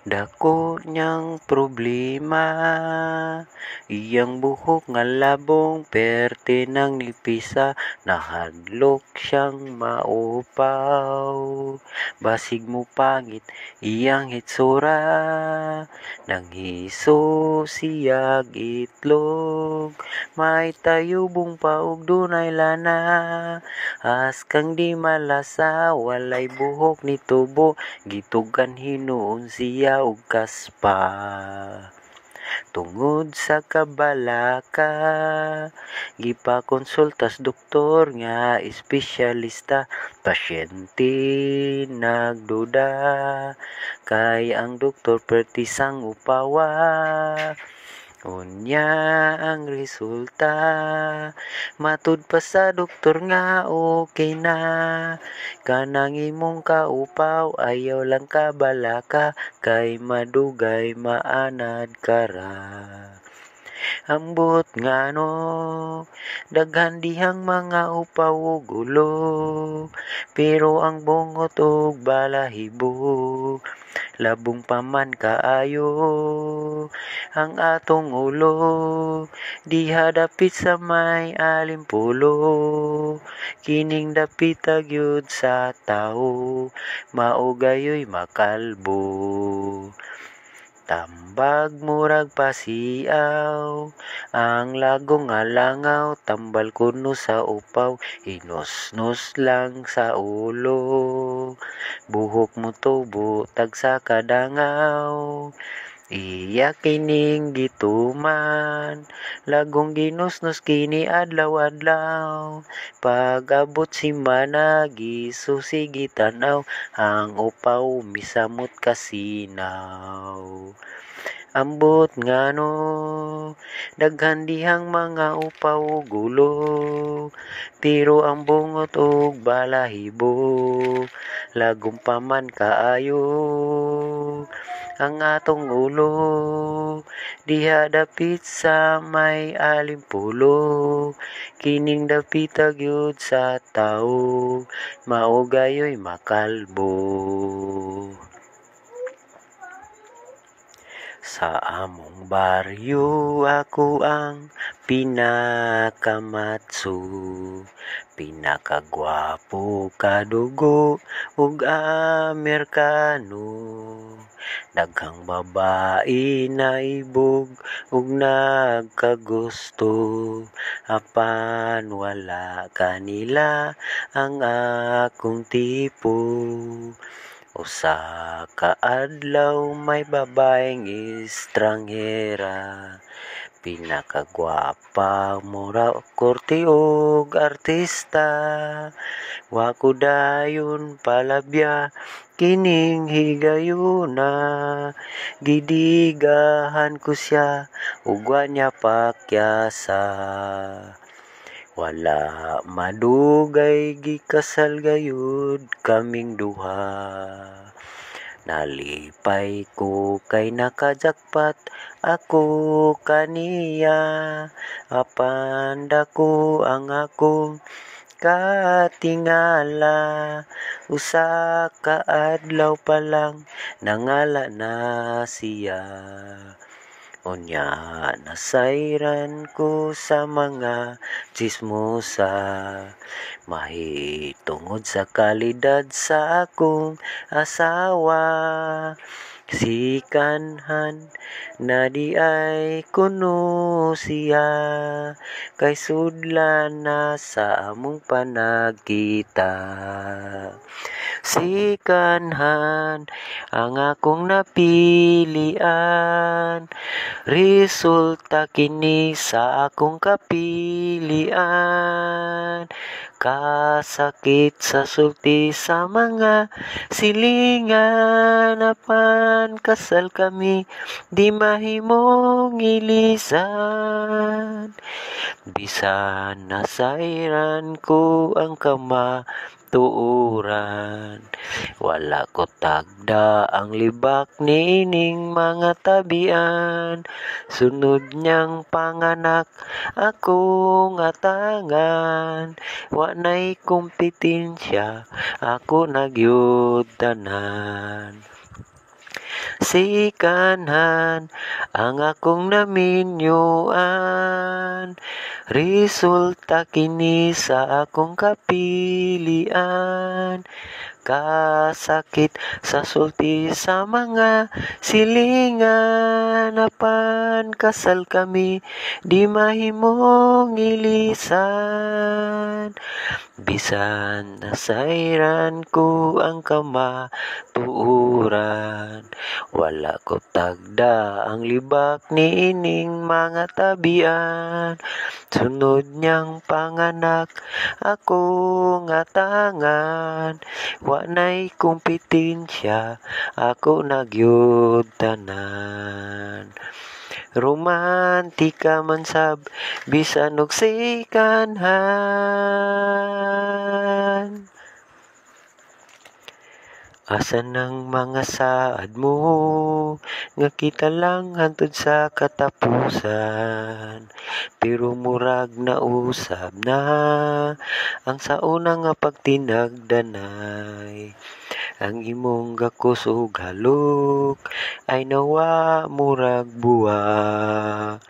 Dako niyang problema, iyang buhok nga labong perte ng nipisa, nahadlok siyang maupaw. Basig mo pangit iyang hitsura, nanghiso siyag itlog. May tayubong paog dunay lana, kang di malasa, walay buhok ni tubo, gitugan hinuon siya og kaspa. Tungod sa kabalaka, gipakonsultas doktor nga espesyalista, pasyente nagduda, kay ang doktor pertisang upawa. Unya ang resulta, matud pa sa doktor nga okay na, kanang imong kaupaw ayaw lang kabalaka, kay madugay maanad kara. Ambot ngano, daghan dihang mga upaw ug ulo, pero ang bungot ug balahibo, labong pa man kaayo. Ang atong ulo, diha dapit sa may alimpulo, kining dapit gyud sa tawo, mao gayoy makalbo. Tambag murag pasiaw, ang lagong nga langaw, tambal kuno sa upaw, hinusnos lang sa ulo. Buhok mo tubo, tagsa kadangaw, iya kining gituman, lagong ginusnos kini adlaw-adlaw. Pag-abot simana, gisusi gitanaw, ang upaw misamot kasinaw. Ambot ngano, daghan dihang mga upaw ug ulo, pero ang bungot ug balahibo, lagom pa man kaayo. Ang atong ulo, diha dapit sa may alimpulo, kining dapit gyud sa tawo, mao gayoy makalbo. Sa among baryo ako ang pinakamatsu, pinakagwapo, kadugo ug Amerikano. Daghang babae naibog ug nagkagusto, apan wala kanila ang akong tipo. Usa ka adlaw may babaeng estranghera, pinakagwapa, mura korte og artista. Wa ko dayon palabya kining higayuna, gidigahan ko siya ug wa niya pakyasa. Wala madugay, gikasal gayud kaming duha. Nalipay ko kay nakajakpat ako kaniya, apan dako ang akong katingala. Usa ka adlaw pa lang nangala na siya. Unya nasayran ko sa mga chismosa, mahitungod sa kalidad sa akong asawa. Sikanhan na di ay kuno siya, kay sudlan na sa among panagkita. Sikanhan ang akong napilian, resulta kini sa akong kapilian. Kasakit sa sulti sa mga silingan, apan kasal kami, di mahimong ilisan. Bisan nasairan ko ang kamatuoran, wala ko tagda ang libak niining mga tabian. Sunod niyang panganak akong atangan, wa na'y kompetensya, ako nagyud tanan. sikanhan ang akong naminyuan. Resulta kini sa akong kapilian. Kasakit sa sulti sa mga silingan. Apan kasal kami, di mahimong ilisan. Bisan nasairan ko ang kamatuuran. Wala ko tagda ang libak ni ining mga tabian. Sunod niyang panganak ako nga tangan. Wa na'y kompetensya, ako nagyud tanan. Romantika man sab, bisan og sikanhan. Asan ang mga saad mo, nga kita lang hantod sa katapusan. Pero murag na usab na, ang sauna nga pagtinagdanay. Ang imong gakusog halok, ay nawa murag buwa.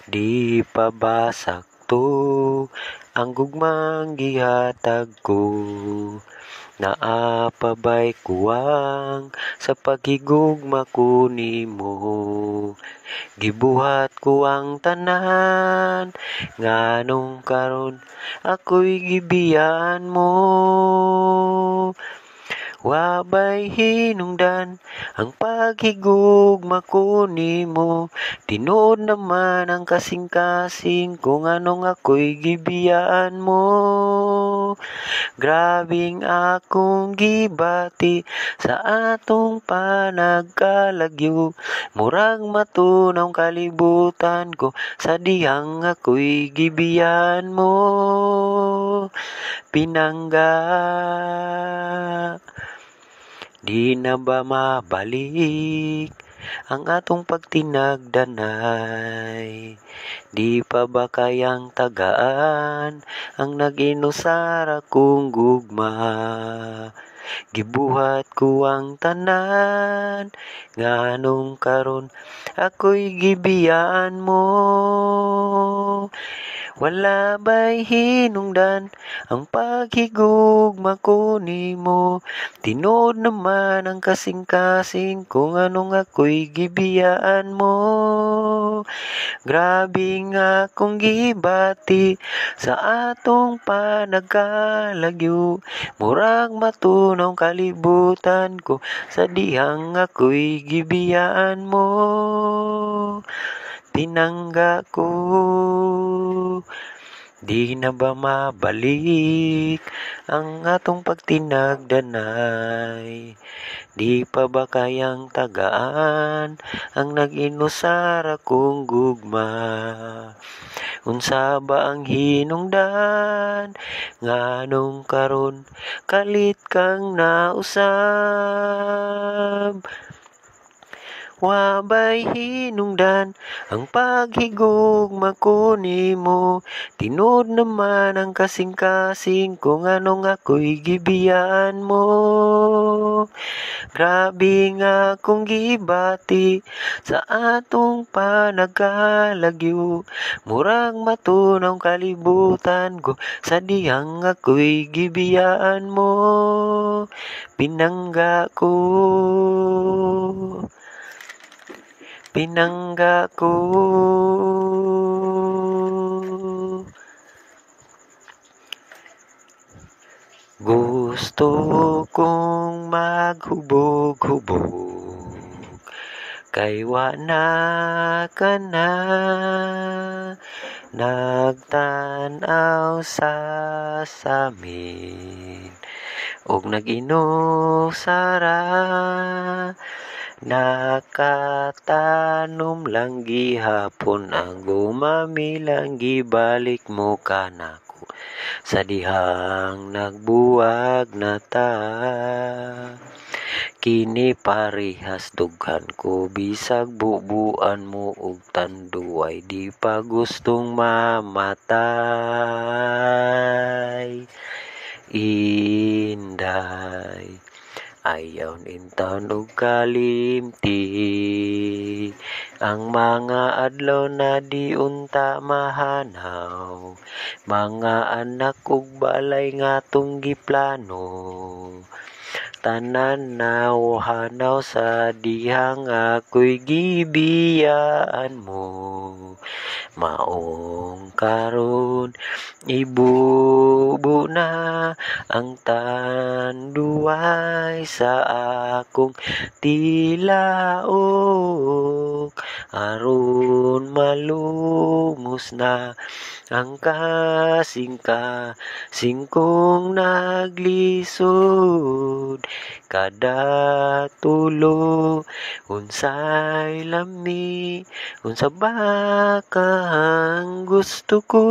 Di pa ba sakto, ang gugmang gihatag ko. Naapabay kuwang sa paghigugma ko nimo. Gibuhat ko ang tanan, nganong karon ako'y gibiyan mo. Wabay hinungdan ang paghigugma ko nimo. Tinuod naman ang kasing-kasing kung anong ako'y gibiyaan mo. Grabing akong gibati sa atong panagkalagyo. Murag matunong kalibutan ko sa dihang ako'y gibiyaan mo. Pinangga, di na ba mabalik ang atong pagtinagdanay? Di pa ba kayang tagaan ang nag-inusara kong gugma? Gibuhat ko ang tanan, nganong karon ako'y gibiyaan mo. Wala ba'y hinungdan ang paghigugma ko nimo? Tinuod naman ang kasing-kasing kung anong ako'y gibiyaan mo. Grabe nga kung gibati sa atong panagkalagyo. Murag matunong kalibutan ko sa dihang ako'y gibiyaan mo. Tinangga ko, di na ba mabalik ang atong pagtinagdanay? Di pa ba kayang tagaan ang nag-inusara kong gugma? Unsa ba ang hinungdan, nganong karon kalit kang nausab? Wabay hinungdan ang paghigugma ko nimo. Tinuod naman ang kasing-kasing kung anong ako'y gibiyaan mo. Grabe nga kung gibati sa atong panagkalagyo. Murag matunong kalibutan ko sa dihang ako'y gibiyaan mo. Pinangga ko, pinangga ko. Gusto kong maghubog-hubog, kay wala ka na. Nagtanaw sa samin, ug nag-inusara. Nakatanom lang gihapon ang gumamilang gibalik mo kanako sa dihang nagbuwag na ta. Kini parehas dughan ko bisag bubuan mo og tanduay di pa gustong mamatay. Inday, ayaw nintaon og kalimti. Ang mga adlaw na di unta mahanaw, mga anak ug balay nga atong giplano. Tanan nawhanaw sa dihang ako'y gibiyaan mo. Maong karon ibubo na ang tanduay sa akong tilaok. Aron malumos na ang kasing-kasing naglisod. Kada tulo unsay lami, unsa ba ang gusto ko.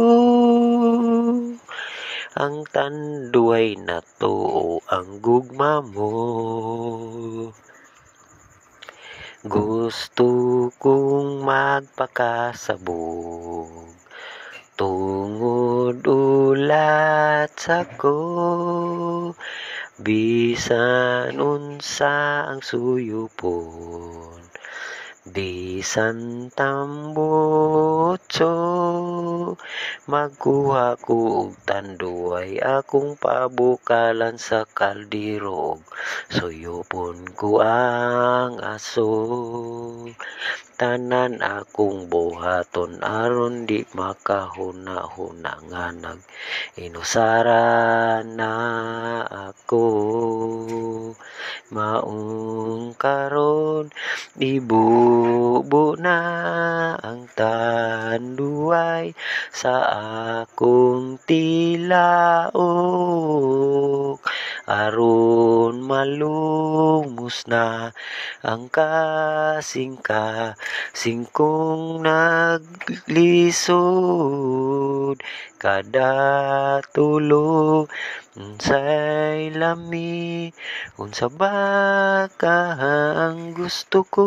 Ang tanduay na to ang gugma mo. Gusto kong magpakasabog, tungod ulat sako. Bisan unsa ang suyupon, bisan tambotso. Magkuha ko og tanduay akong pabukalan sa kaldero, suyupon ko ang aso. Tanan akong buhaton aron di makahuna-huna nga inusara na ako. Maong karon ibubo na ang tanduay sa akong tilaok. Aron malumos na ang kasing-kasing naglisod. Kada tulo unsay lami, unsa ba ang gusto ko.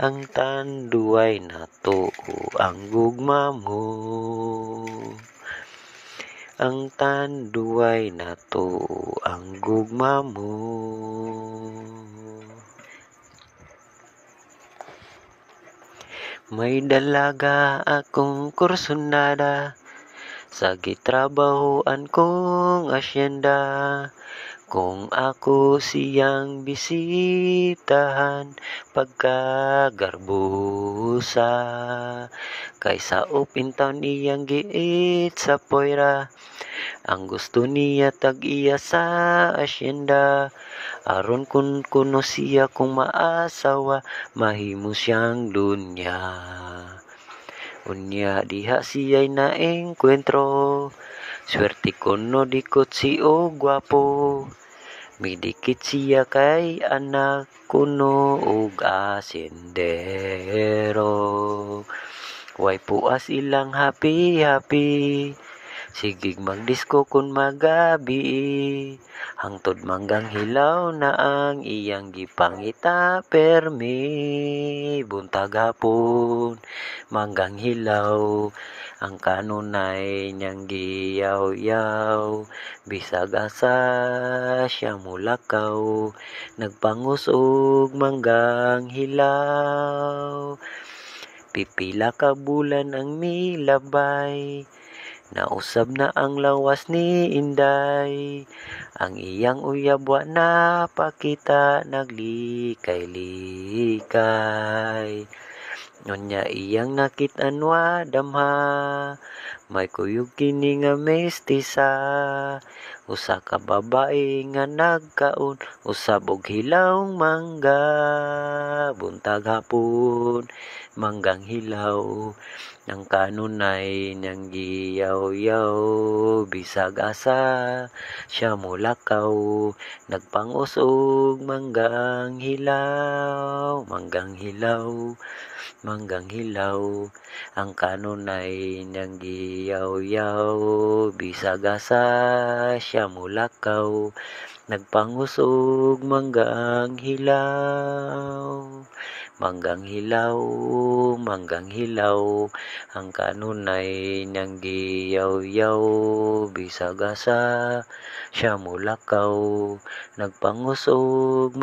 Ang tanduay na to ang gugma mo. Ang tanduay na to ang gugma mo. May dalaga akong kursunada sa gitrabahoan kong asyenda. Kung ako siyang bisitahan pagkagarbusa, kaysa upintaw niyang giit sa poira. Ang gusto niya tag-iya sa asyenda, aron kun kuno siya kung maasawa, mahimo siyang lunya. Unya diha siya'y naengkwentro, swerte kuno dikot si o gwapo. Midikit siya kay anak kuno ug asindero. Way puas ilang happy-happy, sigig magdisko kun magabi. Hangtod manggang hilaw na ang iyang gipangita permi. Buntag hapon manggang hilaw ang kanunay niyang giyaw-yaw. Bisag asa siya mulakaw, nagpangusog manggang hilaw. Pipila ka bulan ang milabay, nausab na ang lawas ni Inday. Ang iyang uyabwa na pakita, naglikay-likay. Unya iyang nakit-an wa damha, may kuyog kini nga mestisa. Usa ka babae nga nagkaon, usab og hilawng mangga. Buntag hapon manggang hilaw, ang kanunay niyang giyaw-yaw. Bisag asa siya mulakaw, nagpangusog manggang hilaw. Manggang hilaw, manggang hilaw, ang kanunay niyang giyaw-yaw. Bisag asa siya mulakaw, nagpangusog manggang hilaw. manggang hilaw, ang kanunay niyang giyaw-yaw, bisag asa siya mulakaw, nagpangusog